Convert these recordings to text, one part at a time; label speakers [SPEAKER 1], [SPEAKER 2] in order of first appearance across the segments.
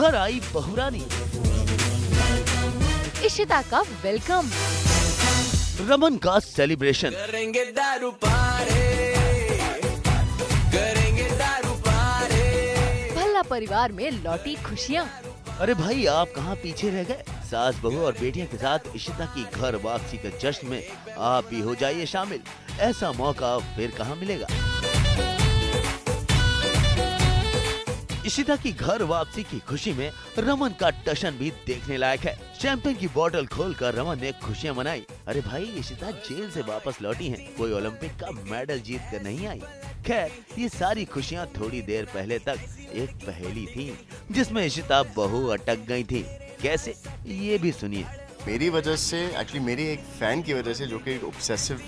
[SPEAKER 1] घर आई बहुरानी।
[SPEAKER 2] इशिता का वेलकम।
[SPEAKER 1] रमन का सेलिब्रेशन।
[SPEAKER 3] करेंगे दारू पारे, करेंगे दारू पारे।
[SPEAKER 2] भल्ला परिवार में लौटी खुशियाँ।
[SPEAKER 1] अरे भाई आप कहाँ पीछे रह गए? सास बहू और बेटियों के साथ इशिता की घर वापसी के जश्न में आप भी हो जाइए शामिल। ऐसा मौका फिर कहाँ मिलेगा। इशिता की घर वापसी की खुशी में रमन का टशन भी देखने लायक है। शैंपेन की बोतल खोलकर रमन ने खुशियां मनाई। अरे भाई इशिता जेल से वापस लौटी हैं, कोई ओलंपिक का मेडल जीत कर नहीं आई। खैर ये सारी खुशियां थोड़ी देर पहले तक एक पहेली थी जिसमें इशिता बहू अटक गई थी। कैसे, ये भी सुनिए।
[SPEAKER 4] मेरी वजह से, एक्चुअली मेरी एक फ़ैन की वजह से, जो कि एक ऑब्सेसिव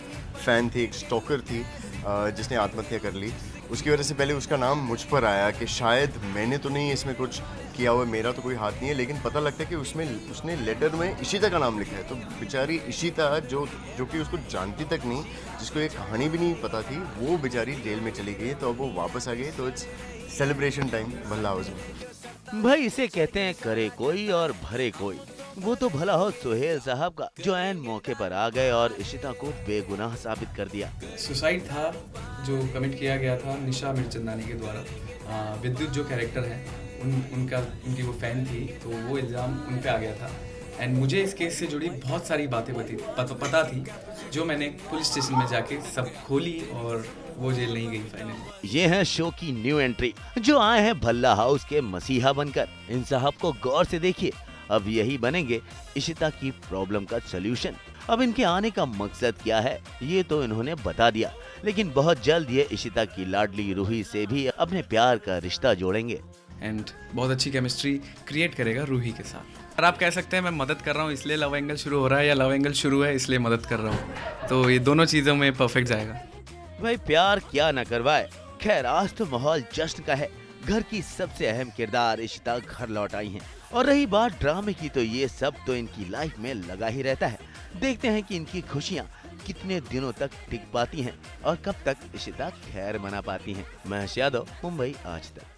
[SPEAKER 4] फ़ैन थी, एक स्टॉकर थी, जिसने आत्महत्या कर ली, उसकी वजह से पहले उसका नाम मुझ पर आया कि शायद मैंने तो नहीं इसमें कुछ किया हुआ, मेरा तो कोई हाथ नहीं है, लेकिन पता लगता है कि उसने लेटर में इशिता का नाम लिखा है। तो बेचारी इशिता जो कि उसको जानती तक नहीं, जिसको ये कहानी भी नहीं पता थी, वो बेचारी जेल में चली गई। तो अब वो वापस आ गई, तो it's celebration time Bhalla house में।
[SPEAKER 1] भाई इसे कहते हैं करे कोई और भरे कोई। वो तो भला हो सुहेल साहब का, जो ऐन मौके पर आ गए और इशिता को बेगुनाह साबित कर दिया।
[SPEAKER 5] सुसाइड था जो कमिट किया गया था निशा मिर्चंदानी के द्वारा। विद्युत जो कैरेक्टर है उनकी वो फैन थी, तो वो इल्ज़ाम उन पे आ गया था। एंड मुझे इस केस से जुड़ी बहुत सारी बातें पता थी, जो मैंने पुलिस स्टेशन में जाके सब खोली और वो जेल नहीं गई फाइनली।
[SPEAKER 1] ये है शो की न्यू एंट्री, जो आए हैं भल्ला हाउस के मसीहा बनकर। इन साहब को गौर से देखिए, अब यही बनेंगे इशिता की प्रॉब्लम का सलूशन। अब इनके आने का मकसद क्या है ये तो इन्होंने बता दिया, लेकिन बहुत जल्द ये इशिता की लाडली रूही से भी अपने प्यार का रिश्ता जोड़ेंगे
[SPEAKER 5] एंड बहुत अच्छी केमिस्ट्री क्रिएट करेगा रूही के साथ। और आप कह सकते हैं मैं मदद कर रहा हूँ इसलिए लव एंगल शुरू हो रहा है, या लव एंगल शुरू है इसलिए मदद कर रहा हूँ, तो ये दोनों चीज़ों में परफेक्ट जाएगा।
[SPEAKER 1] भाई प्यार क्या न करवाए। खैर आज तो माहौल जश्न का है। घर की सबसे अहम किरदार इशिता घर लौट आई हैं। और रही बात ड्रामे की, तो ये सब तो इनकी लाइफ में लगा ही रहता है। देखते हैं कि इनकी खुशियाँ कितने दिनों तक टिक पाती हैं और कब तक इशिता खैर मना पाती हैं। महेश यादव, मुंबई आज तक।